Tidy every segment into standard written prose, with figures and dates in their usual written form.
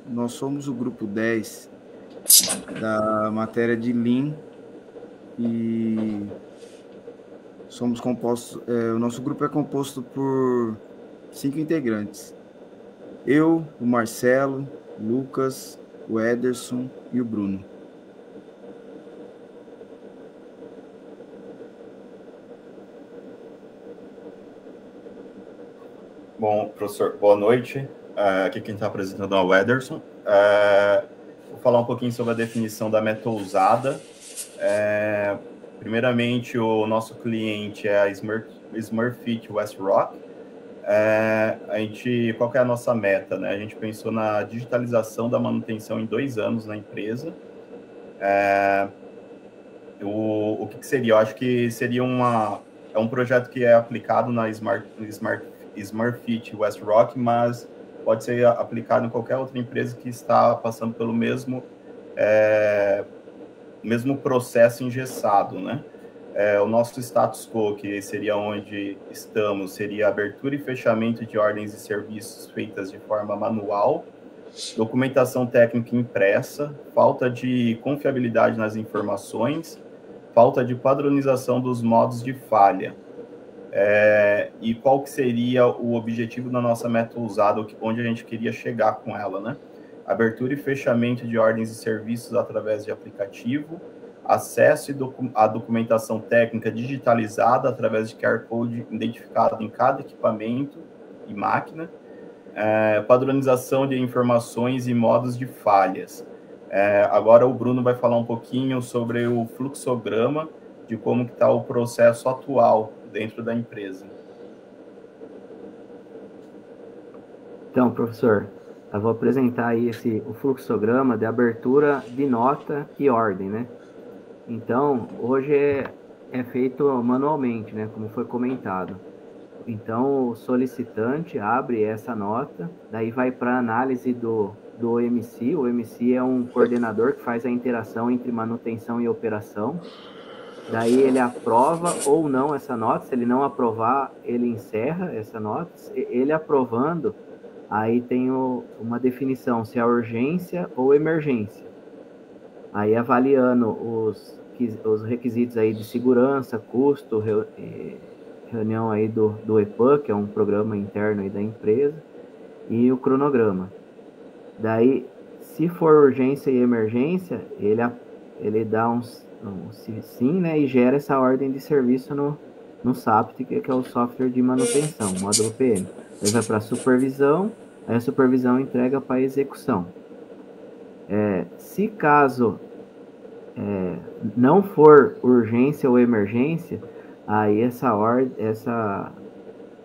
nós somos o grupo 10 da matéria de Lean e somos compostos, o nosso grupo é composto por 5 integrantes. Eu, o Marcelo, o Lucas, o Ederson e o Bruno. Bom, professor, boa noite. Aqui quem está apresentando é o Ederson. Vou falar um pouquinho sobre a definição da meta ousada. Primeiramente, o nosso cliente é a Smurfit West Rock. Qual que é a nossa meta, né? A gente pensou na digitalização da manutenção em 2 anos na empresa. O que seria? Eu acho que seria um projeto que é aplicado na Smurfit West Rock, mas pode ser aplicado em qualquer outra empresa que está passando pelo mesmo processo engessado, né? O nosso status quo, que seria onde estamos, seria abertura e fechamento de ordens e serviços feitas de forma manual, documentação técnica impressa, falta de confiabilidade nas informações, falta de padronização dos modos de falha. E qual que seria o objetivo da nossa meta ousada, onde a gente queria chegar com ela, né? Abertura e fechamento de ordens e serviços através de aplicativo, acesso à documentação técnica digitalizada através de QR Code identificado em cada equipamento e máquina, padronização de informações e modos de falhas. Agora o Bruno vai falar um pouquinho sobre o fluxograma, de como está o processo atual dentro da empresa. Então, professor, eu vou apresentar aí o fluxograma de abertura de nota e ordem, né? Então, hoje é feito manualmente, né? Como foi comentado. Então, o solicitante abre essa nota, daí vai para a análise do OMC. O OMC é um coordenador que faz a interação entre manutenção e operação. Daí ele aprova ou não essa nota. Se ele não aprovar, ele encerra essa nota. Ele aprovando, aí tem uma definição se é urgência ou emergência. Aí avaliando os requisitos aí de segurança, custo, reunião aí do EPAN, que é um programa interno aí da empresa, e o cronograma. Daí, se for urgência e emergência, ele dá um sim, né, e gera essa ordem de serviço no SAPT, que é o software de manutenção, módulo PM. Ele vai para a supervisão, aí a supervisão entrega para a execução. Se caso não for urgência ou emergência, aí essa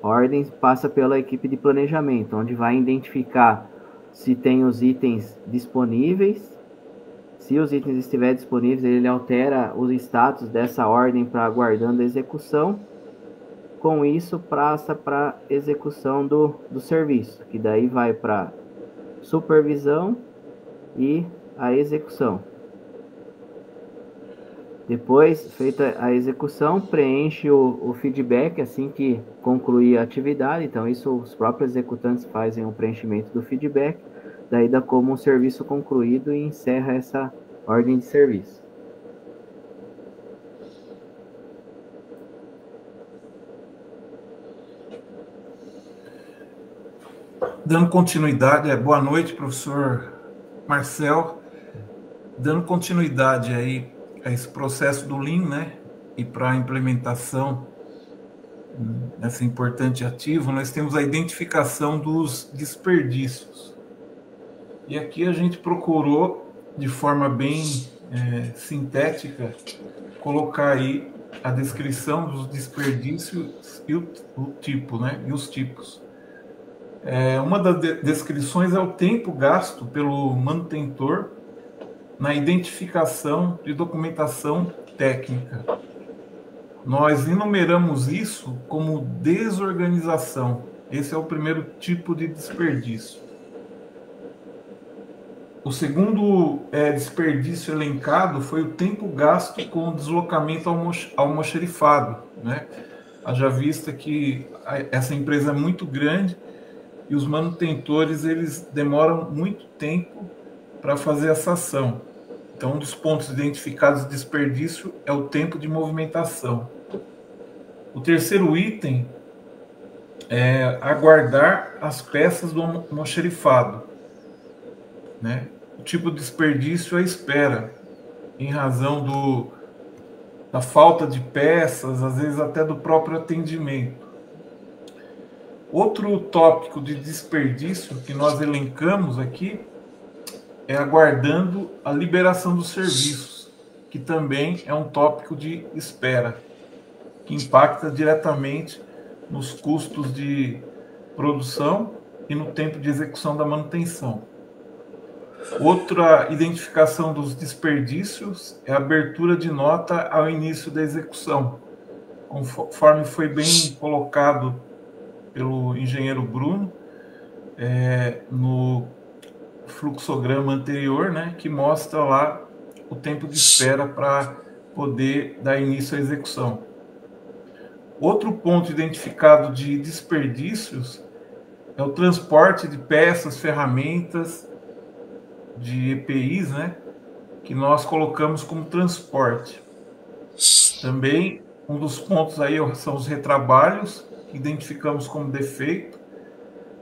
ordem passa pela equipe de planejamento, onde vai identificar se tem os itens disponíveis. Se os itens estiverem disponíveis, ele altera o status dessa ordem para aguardando a execução. Com isso, passa para execução do serviço, que daí vai para supervisão e a execução. Depois, feita a execução, preenche o feedback assim que concluir a atividade. Então, isso os próprios executantes fazem o preenchimento do feedback. Daí dá como um serviço concluído e encerra essa ordem de serviço. Dando continuidade, boa noite, professor Marcel. Dando continuidade aí a esse processo do Lean, né? E para a implementação dessa importante ativo, nós temos a identificação dos desperdícios. E aqui a gente procurou, de forma bem sintética, colocar aí a descrição dos desperdícios e o tipo, né? E os tipos. Uma das descrições é o tempo gasto pelo manutentor na identificação de documentação técnica. Nós enumeramos isso como desorganização. Esse é o primeiro tipo de desperdício. O segundo desperdício elencado foi o tempo gasto com o deslocamento almoxarifado, né? Haja vista que essa empresa é muito grande e os manutentores eles demoram muito tempo para fazer essa ação. Então, um dos pontos identificados de desperdício é o tempo de movimentação. O terceiro item é aguardar as peças do almoxerifado, né? O tipo de desperdício é a espera, em razão da falta de peças, às vezes até do próprio atendimento. Outro tópico de desperdício que nós elencamos aqui é aguardando a liberação dos serviços, que também é um tópico de espera, que impacta diretamente nos custos de produção e no tempo de execução da manutenção. Outra identificação dos desperdícios é a abertura de nota ao início da execução, conforme foi bem colocado pelo engenheiro Bruno no fluxograma anterior, né, que mostra lá o tempo de espera para poder dar início à execução. Outro ponto identificado de desperdícios é o transporte de peças, ferramentas, de EPIs, né, que nós colocamos como transporte. Também um dos pontos aí são os retrabalhos, que identificamos como defeito,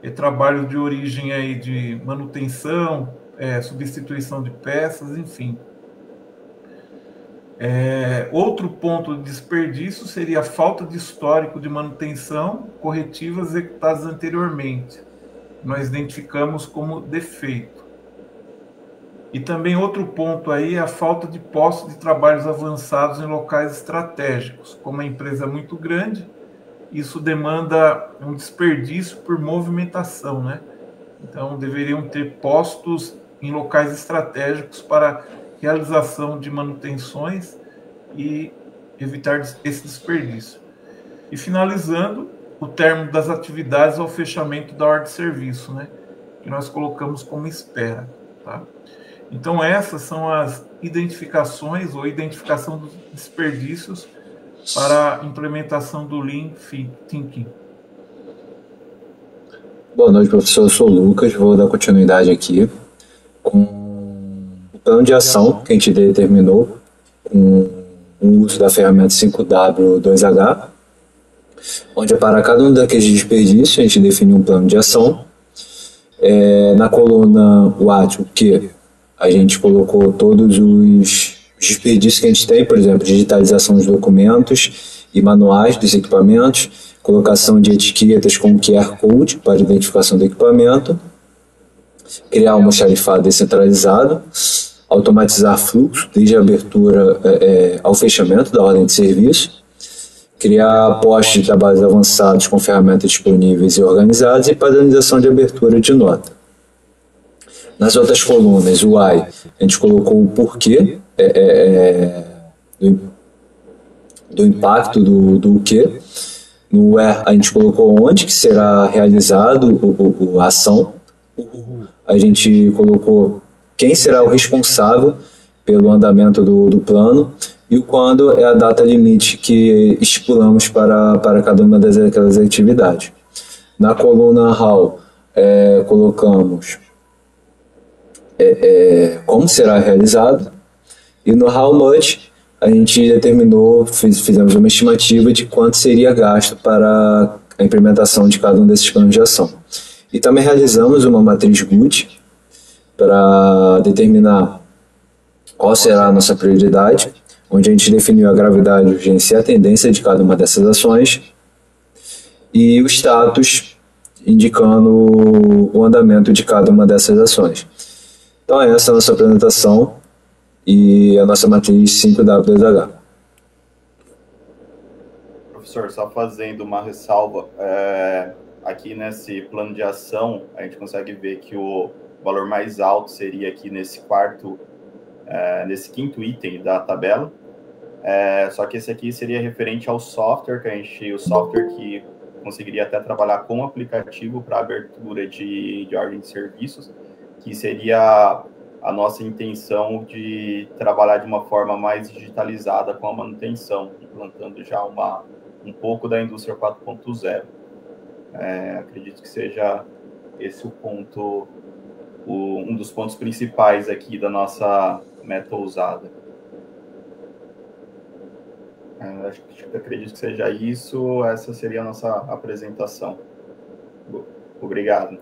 retrabalho de origem aí de manutenção, substituição de peças, enfim. Outro ponto de desperdício seria a falta de histórico de manutenção corretivas executadas anteriormente. Nós identificamos como defeito. E também outro ponto aí é a falta de posse de trabalhos avançados em locais estratégicos. Como a empresa é muito grande, isso demanda um desperdício por movimentação, né? Então, deveriam ter postos em locais estratégicos para realização de manutenções e evitar esse desperdício. E finalizando, o término das atividades ao fechamento da ordem de serviço, né? Que nós colocamos como espera, tá? Então, essas são as identificações ou identificação dos desperdícios para a implementação do Lean Thinking. Boa noite, professor. Eu sou o Lucas. Vou dar continuidade aqui com o plano de ação que a gente determinou com o uso da ferramenta 5W2H, onde para cada um daqueles desperdícios a gente define um plano de ação. Na coluna WAT, o que a gente colocou todos os desperdícios que a gente tem, por exemplo, digitalização dos documentos e manuais dos equipamentos, colocação de etiquetas com QR Code para identificação do equipamento, criar um almoxarifado descentralizado, automatizar fluxo desde a abertura ao fechamento da ordem de serviço, criar postos de trabalhos avançados com ferramentas disponíveis e organizadas e padronização de abertura de nota. Nas outras colunas, o why, a gente colocou o porquê do impacto do que. No where, a gente colocou onde que será realizado a ação. A gente colocou quem será o responsável pelo andamento do plano e o quando é a data limite que estipulamos para cada uma daquelas atividades. Na coluna how, colocamos como será realizado, e no how much a gente determinou, fizemos uma estimativa de quanto seria gasto para a implementação de cada um desses planos de ação. E também realizamos uma matriz GUT para determinar qual será a nossa prioridade, onde a gente definiu a gravidade, a urgência e a tendência de cada uma dessas ações, e o status indicando o andamento de cada uma dessas ações. Então essa é a nossa apresentação e a nossa matriz 5W2H. Professor, só fazendo uma ressalva, aqui nesse plano de ação, a gente consegue ver que o valor mais alto seria aqui nesse quinto item da tabela, só que esse aqui seria referente ao software, o software que conseguiria até trabalhar com o aplicativo para abertura de ordem de serviços, que seria a nossa intenção de trabalhar de uma forma mais digitalizada com a manutenção, implantando já um pouco da indústria 4.0. Acredito que seja esse o ponto, um dos pontos principais aqui da nossa meta ousada. Acredito que seja isso. Essa seria a nossa apresentação. Obrigado.